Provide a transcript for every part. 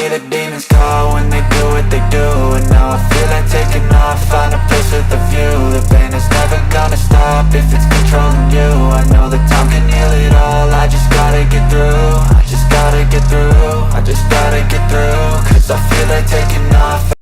hear the demons call when they do what they do. And now I feel like taking off, find a place with a view. The pain is never gonna stop if it's controlling you. I know that time can heal it all, I just gotta get through. I just gotta get through, I just gotta get through. Cause I feel like taking off.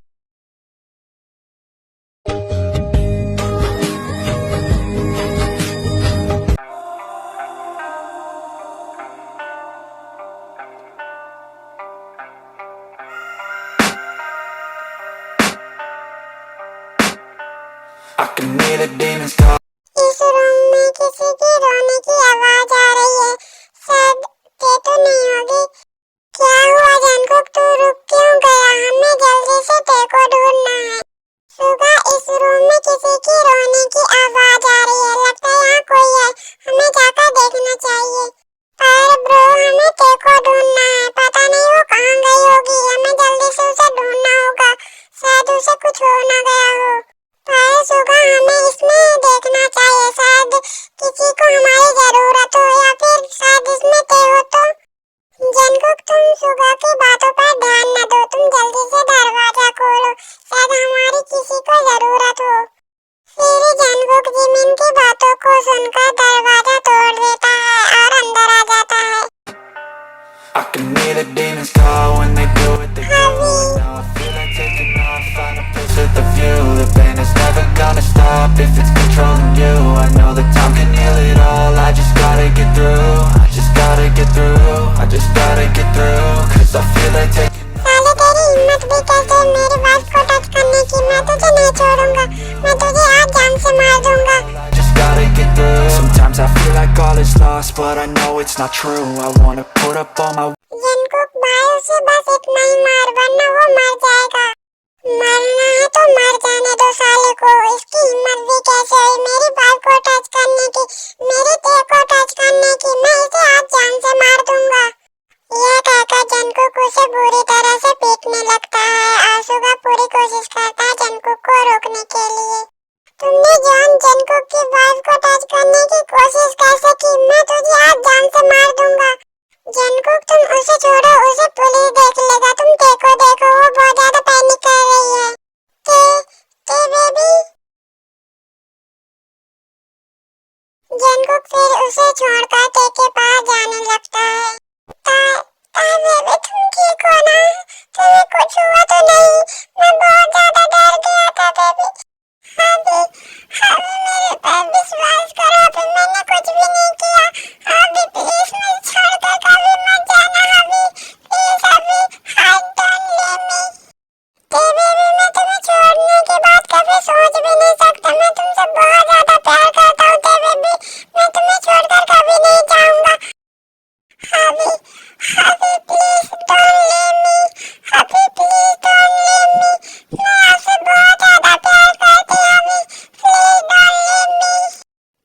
I can hear the demons call. इस room में किसी की रोने की आवाज आ रही है। शायद ये तो नहीं होगी। क्या हुआ जानकुक, तू रुक क्यों गया? हमें जल्दी से तेको ढूंढना है। सुबह इस रूम में किसी की रोने की आवाज आ रही है। लगता है यहाँ कोई है, हमें जाकर देखना चाहिए। पर ब्रो, हमें तेको ढूंढना है। पता नहीं वो कहाँ गई होगी। हमें जल्दी से उसे ढूंढना होगा। शायद उसे कुछ हो ना गया हो। पर सुबह हमें इसमें देखना चाहिए। शायद किसी को हमारी जरूरत हो, या फिर शायद इसमें ते हो तो। जानकुक, तुम सुबह की बातों पर ध्यान न दो। तुम जल्दी से दरवाजा खोलो, शायद हमारी किसी को जरूरत हो। फिर जानकुक जिमिन की बातों को सुनकर दरवाजा तोड़ देता है और अंदर आ जाता है। I can hear the demons call when they do what they do. And now I feel like taking off, find a place with a view. The pain is never gonna stop if it's controlling you. I know that time can heal it all, I just gotta get through. I just gotta get through, I just gotta get through. Cause I feel like taking. साले, तेरी हिम्मत भी कैसे मेरी wife को touch करने की? मैं तुझे नहीं छोड़ूंगा। मैं तुझे आज जान से मार दूंगा। I just gotta get through. Sometimes I feel like all is lost, but I know it's not true. I wanna put up all my. जानकुक भाई, उसे बस इतना ही मार, वरना वो मर जाएगा। मरना है तो मर जाने दो साले को। इसकी हिम्मत भी कैसे हुई मेरी वाइफ को टच करने की, मेरी ते को टच करने की? मैं इसे आज जान से मार दूंगा। यह कहकर जानकुक उसे बुरी तरह से पीटने लगता है। आसुगा पूरी कोशिश करता है जानकुक को रोकने के लिए। तुमने जानकुक की वाइफ को टच करने की कोशिश कैसे की? मैं तुझे आज जान से मार दूंगा। जानकुक, तुम उसे छोड़ो, उसे पुलिस देख लेगा। तुम देखो देखो, वो बहुत ज्यादा पैनिक कर रही है। ते बेबी। जानकुक फिर उसे छोड़कर ते के पास जाने लगता है। बेबी, तुम ठीक हो ना? तुम्हें कुछ हुआ तो नहीं? मैं बहुत ज्यादा डर गया था बेबी। हाँ मेरे पर विश्वास करो, अभी मैंने कुछ भी नहीं किया। अभी प्लीज मुझे छोड़कर कभी मत जाना। अभी प्लीज, अभी हाथ डोंट लीव मी। बेबी, मैं तुम्हें छोड़ने की बात कभी सोच भी नहीं सकता। मैं तुमसे बहुत ज्यादा प्यार करता हूँ बेबी। मैं तुम्हें छोड़कर कभी नहीं जाऊंगा। अभी प्लीज डोंट लीव मी। अभी प्लीज डोंट लीव मी। मैं आपसे बहुत ज्यादा प्यार करती हूँ। अभी please don't leave me.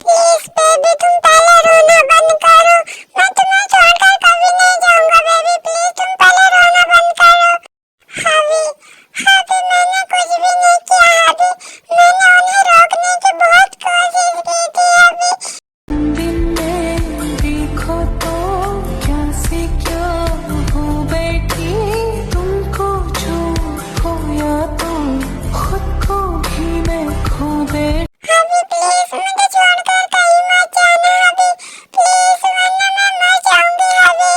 Please baby, तुम पहले रोना बंद करो। मैं तुम्हें छोड़कर कभी नहीं जाऊंगा बेबी। प्लीज तुम पहले रोना बंद करो। अभी मैंने कुछ भी नहीं किया। अभी मैंने उन्हें रोकने की बहुत कोशिश की थी। अभी दिन में देखो तो क्या से क्या हो बैठी तुमको जो खोया तो खुद को भी मैं खो बैठी। अभी प्लीज मुझे छोड़कर कहीं मत जाना। अभी प्लीज, वरना मैं मर जाऊंगी। अभी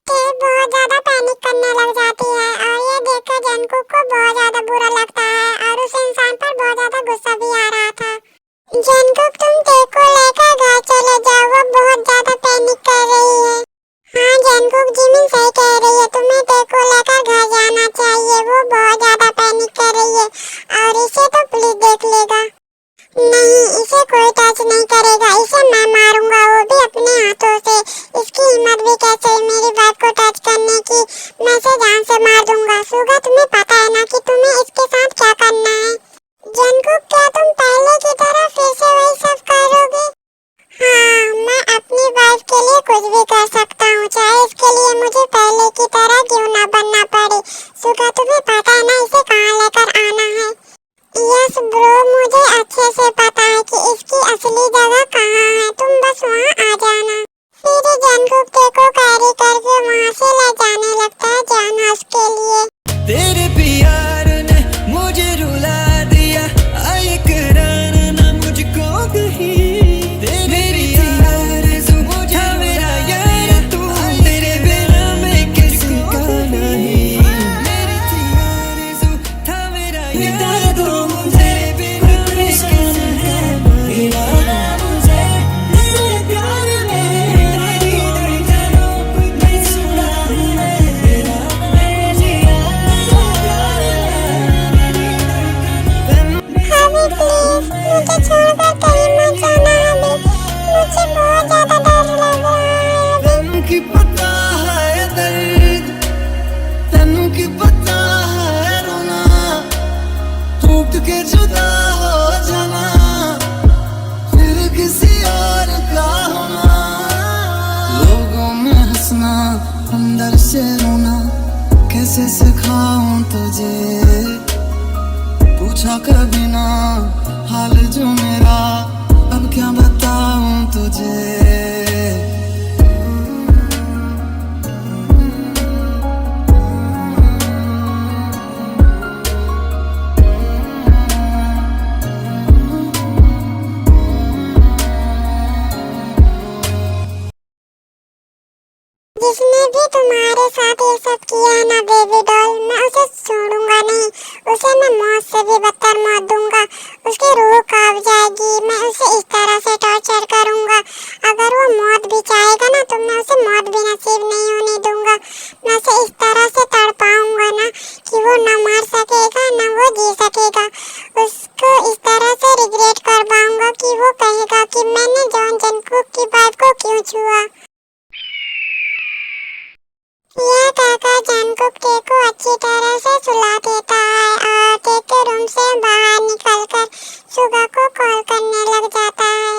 ते बहुत ज्यादा पैनिक करने लग जाती है और ये देखकर जानकुक को बहुत ज्यादा बुरा लगता है और उस इंसान पर बहुत ज्यादा गुस्सा भी आ रहा था। जानकुक, तुम ते को लेकर घर चले जाओ, वो बहुत ज्यादा पैनिक कर रही है। हाँ जानकुक, जिमिन सही कह रही है। तुम्हें ते को लेकर घर जाना चाहिए। वो बहुत ज्यादा पैनिक कर रही है और इसे तो पुलिस देख लेगा। नहीं, इसे कोई टच नहीं करेगा। इसे मैं मारूंगा, वो भी अपने हाथों से। इसकी हिम्मत भी कैसे मेरी वाइफ को टच करने की? मैं इसे जान से मार दूंगा। सुगा, तुम्हें पता है ना कि तुम्हें इसके साथ क्या करना है? जानकुक, क्या तुम पहले की तरह फिर से वही सब करोगे? हाँ, मैं अपनी वाइफ के लिए कुछ भी कर सकता हूँ, चाहे इसके लिए मुझे पहले की तरह क्यों ना बनना पड़े। सुगा, तुम्हें पता है ना इसे कहाँ लेकर आना है? यस ब्रो, मुझे अच्छे से पता है कि इसकी असली जगह कहाँ है। तुम बस वहाँ आ जाना। फिर जानकुक ते को कैरी करके वहाँ से ले जाने लगता है जॉन हाउस के लिए। वक्त के जुदा हो जाना, फिर किसी और का होना, लोगों में हंसना, अंदर से रोना, कैसे सिखाऊं तुझे, पूछा कभी ना हाल जो मेरा, अब क्या बताऊं तुझे। जिसने भी तुम्हारे साथ ये सब किया है ना बेबी डॉल, मैं उसे छोड़ूंगा नहीं, उसे मैं मौत से भी बदतर मौत दूंगा। उसकी रूह कांप जाएगी, मैं उसे इस तरह से टॉर्चर करूंगा। अगर वो मौत भी चाहेगा ना तो मैं उसे मौत भी नसीब नहीं होने दूंगा। मैं उसे इस तरह से तड़पाऊंगा ना कि वो न मर सकेगा न वो जी सकेगा। उसको इस तरह से रिग्रेट करवाऊंगा कि वो कहेगा कि मैंने जॉन जंगकुक की वाइफ को क्यों छुआ। यह कहकर जंगकुक टे को अच्छी तरह से सुला देता है और टे के रूम से बाहर निकलकर सुगा को कॉल करने लग जाता है।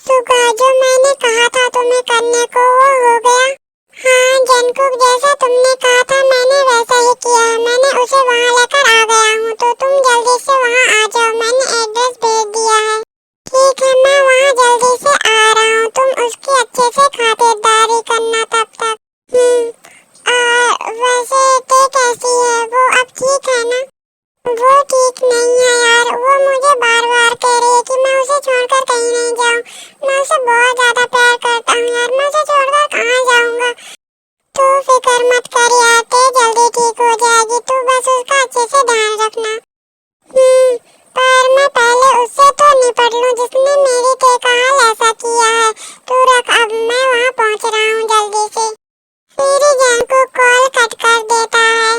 सुगा, जो मैंने कहा था तुम्हें करने को वो हो गया? हाँ जंगकुक, जैसा तुमने कहा था मैंने वैसा ही किया है। मैंने उसे वहाँ लेकर आ गया हूँ, तो तुम जल्दी से वहाँ आ जाओ। मैंने एड्रेस भेज दिया है। ठीक है, मैं वहाँ जल्दी से आ रहा हूँ। तुम उसकी अच्छे से खातिरदारी करना तब तक। वैसे टे कैसी है? वो अब ठीक है ना? वो ठीक नहीं है यार, वो मुझे बार बार कह रही है कि मैं उसे छोड़कर कहीं नहीं जाऊँ। मैं उसे बहुत ज्यादा प्यार करता हूँ यार, मैं उसे छोड़कर कहाँ जाऊँगा। तू फिक्र मत कर यार, टे जल्दी ठीक हो जाएगी, तू बस उसका अच्छे से ध्यान रखना। पर मैं पहले उससे तो निपट लूँ जिसने मेरी टे का हाल ऐसा किया है। तू रख, अब मैं वहाँ पहुँच रहा हूँ जल्दी से। फिर जंगकुक कॉल कट कर देता है।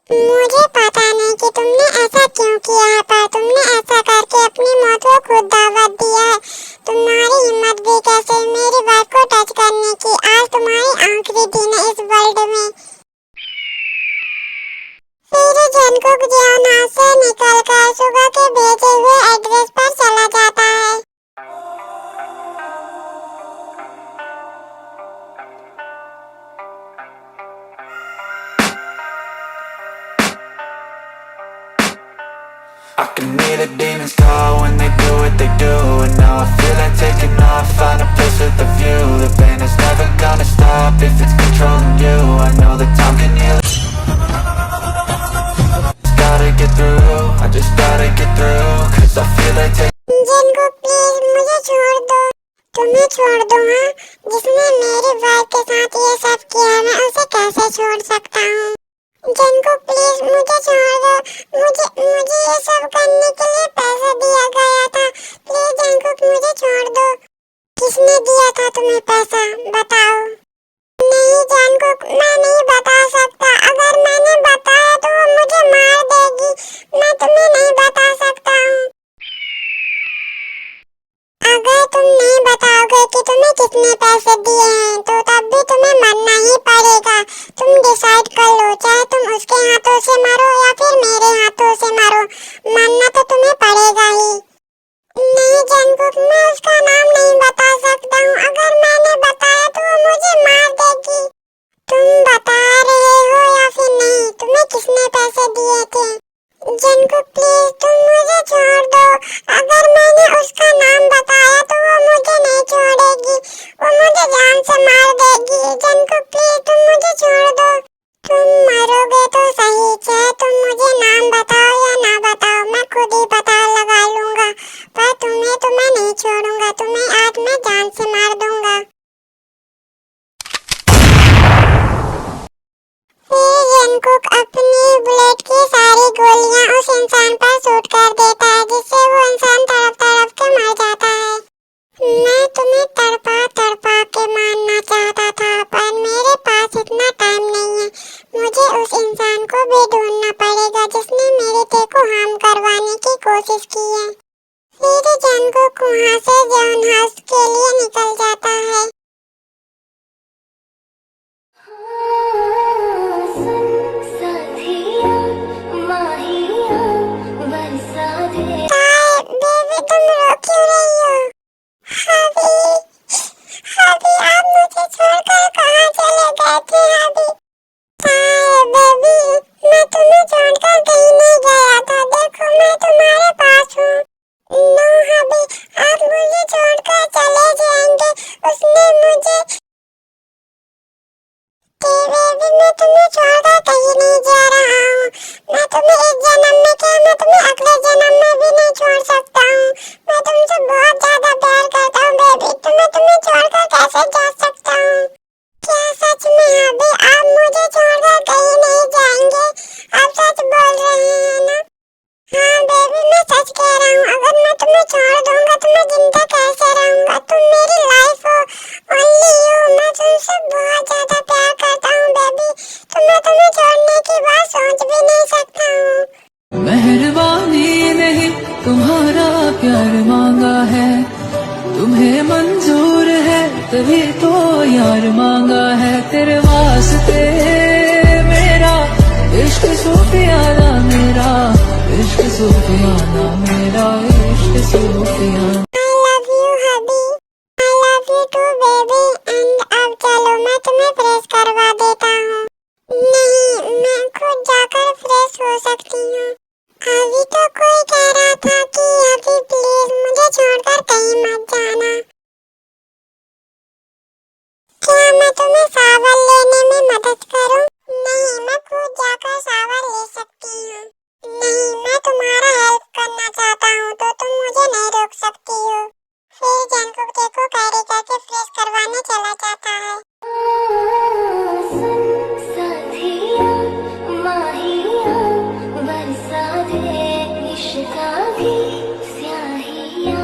मुझे पता नहीं कि तुमने ऐसा क्यों किया है, पर तुमने ऐसा करके अपनी मौत को खुद दावत दिया है। तुम्हारी हिम्मत भी कैसे मेरी वाइफ को टच करने की। आज तुम्हारी आखिरी दिन है इस वर्ल्ड में। फिर जंगकुक जॉन हाउस से निकलकर सुगा के भेजे हुए एड्रेस पर चला जाता है। I can hear the demons call when they do what they do. And now I feel like taking off, find a place with a view. The pain is never gonna stop if it's controlling you. I know that time can heal it. Gotta get through, I just gotta get through. Cause I feel like taking Jungkook please मुझे छोड़ दो। तुम्हें छोड़ दो? हाँ, जिसने मेरी wife के साथ ये सब किया है मैं उसे कैसे छोड़ सकता हूँ। जंगकुक प्लीज मुझे छोड़ दो। मुझे ये सब करने के लिए पैसा दिया गया था। प्लीज जंगकुक मुझे छोड़ दो। किसने दिया था तुम्हें पैसा, बताओ। नहीं जंगकुक, मैं नहीं बता सकता। अगर मैंने बताया तो वो मुझे मार देगी। मैं तुम्हें नहीं बता सकता हूँ। अगर तुम नहीं बताओगे कि तुम्हें कितने पैसे दिए हैं तो तब भी तुम्हें मरना ही पड़ेगा। तुम डिसाइड कर लो, चाहे तुम उसके हाथों से मरो या फिर मेरे हाथों से मरो, मरना तो तुम्हें पड़ेगा ही। नहीं जंगकुक, मैं उसका नाम नहीं बता सकता हूँ। अगर मैंने बताया तो वो मुझे मार देगी। तुम बता रहे हो या फिर नहीं? तुम्हें किसने पैसे दिए थे? जंगकुक प्लीज तुम मुझे छोड़ दो। अगर मैंने उसका नाम बताया तो वो मुझे नहीं छोड़ेगी, वो मुझे जान से मार देगी। जंगकुक प्लीज तुम मुझे छोड़ दो। तुम मरोगे तो सही, चाहे तुम मुझे नाम बताओ या ना बताओ, मैं खुद ही पता लगा लूंगा। पर तुम्हें तो मैं नहीं छोड़ूंगा, तुम्हें आज मैं जान से मार दूंगा। फिर जंगकुक अपनी बुलेट की सारी गोलियां उस इंसान पर शूट कर देता है, जिससे वो इंसान तड़प तड़प के मर जाता है। मैं तुम्हें तड़पा तड़पा के मारना चाहता था, पर मेरे पास इतना टाइम नहीं है। मुझे उस इंसान को भी ढूंढना पड़ेगा जिसने मेरे टे को हार्म करवाने की कोशिश की है। फिर जंगकुक वहाँ से जॉन हाउस के लिए निकल जाता है। साथिया माहिया बरसा तुम्हें छोड़ दूंगा तो मैं जिंदा कैसे रहूंगा? तुम मेरी लाइफ हो, ओनली यू। मैं तुमसे बहुत ज्यादा प्यार करता हूँ बेबी, तो मैं तुम्हें छोड़ने की बात सोच भी नहीं सकता हूँ। मेहरबानी नहीं तुम्हारा प्यार मांगा है, तुम्हें मंजूर है तभी तो यार मांगा है। तेरे वास्ते मेरा इश्क सूफियाना, मेरा इश्क सूफियाना, मेरा इश्क सूफियाना। I love you hubby, I love you too baby। And अब चलो मैं तुम्हें फ्रेश करवा देता हूँ। नहीं, मैं खुद जाकर फ्रेश हो सकती हूँ। अभी तो कोई कह रहा था कि अभी प्लीज मुझे छोड़कर कहीं मत जाना। क्या मैं तुम्हें शावर लेने में मदद करूं? नहीं, मैं खुद जाकर शावर ले सकती हूँ। नहीं, मैं तुम्हारा हेल्प करना चाहता हूँ तो तुम मुझे नहीं रोक सकती हो। फिर जंगकुक देखो कैरी करके फ्रेश करवाने चला जाता है। साथिया माहिया बरसा दे इश्का की स्याहिया।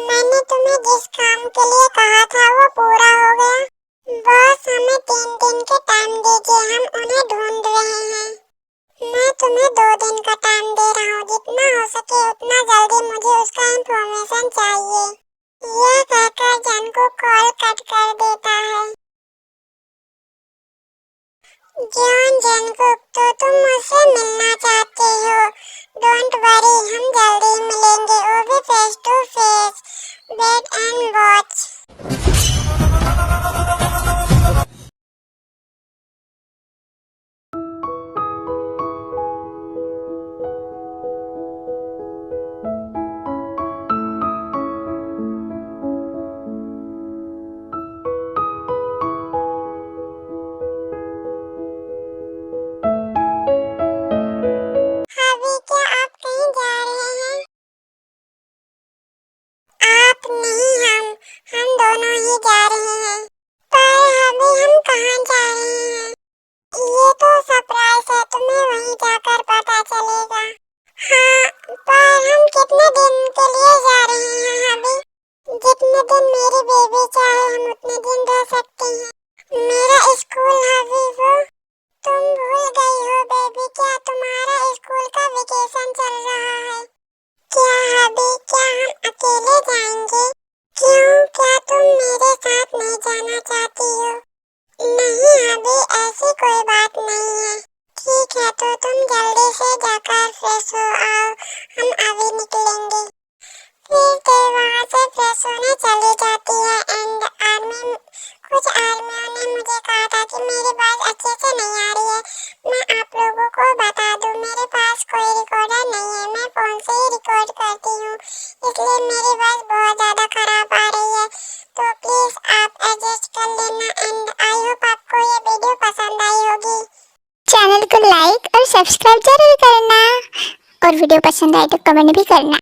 मैंने तुम्हें जिस काम के लिए कहा था वो पूरा हो गया। बस हमें 3 दिन के टाइम दीजिए, हम उन्हें ढूंढ रहे हैं। मैं तुम्हें 2 दिन का टाइम दे रहा हूँ, जितना हो सके उतना जल्दी मुझे उसका इंफॉर्मेशन चाहिए। यह कहकर जंगकुक कॉल कट कर देता है। जॉन जंगकुक, तो तुम मुझसे मिलना चाहते हो? डोंट वरी, हम जल्दी मिलेंगे, वो भी face to face. Wait and watch. अभी क्या आप कहीं जा रहे हैं? आप नहीं, हम दोनों ही जा रहे हैं। पर अभी हम कहाँ जा रहे हैं? ये तो सरप्राइज है, तुम्हें वहीं जाकर पता चलेगा। हाँ, पर हम कितने दिन के लिए जा रहे हैं अभी? जितने दिन मेरी बेबी चाहे हम उतने दिन रह सकते हैं। मेरा स्कूल अभी वो तुम भूल गई हो बेबी, क्या तुम्हारा स्कूल का वेकेशन चल रहा है? क्या अभी क्या हम अकेले जाएंगे? क्यों, क्या तुम मेरे साथ नहीं जाना चाहती हो? नहीं अभी ऐसी कोई बात नहीं है। ठीक है, तो तुम जल्दी से जाकर फ्रेश हो आओ, हम अभी निकलेंगे। फिर तो वहाँ से फ्रेश होने चली जाती है। एंड कुछ आर्मियों ने मुझे कहा था कि मेरी बात अच्छे से नहीं आ रही है। मैं आप लोगों को बता दूं, मेरे पास कोई रिकॉर्डर नहीं है, मैं फोन से ही रिकॉर्ड करती हूँ, इसलिए मेरी बात बहुत ज़्यादा खराब आ रही है। तो प्लीज़ आप एडजस्ट कर लेना। एंड आई होप आपको ये वीडियो पसंद आई होगी। चैनल को लाइक और सब्सक्राइब जरूर करना, और वीडियो पसंद आए तो कमेंट भी करना।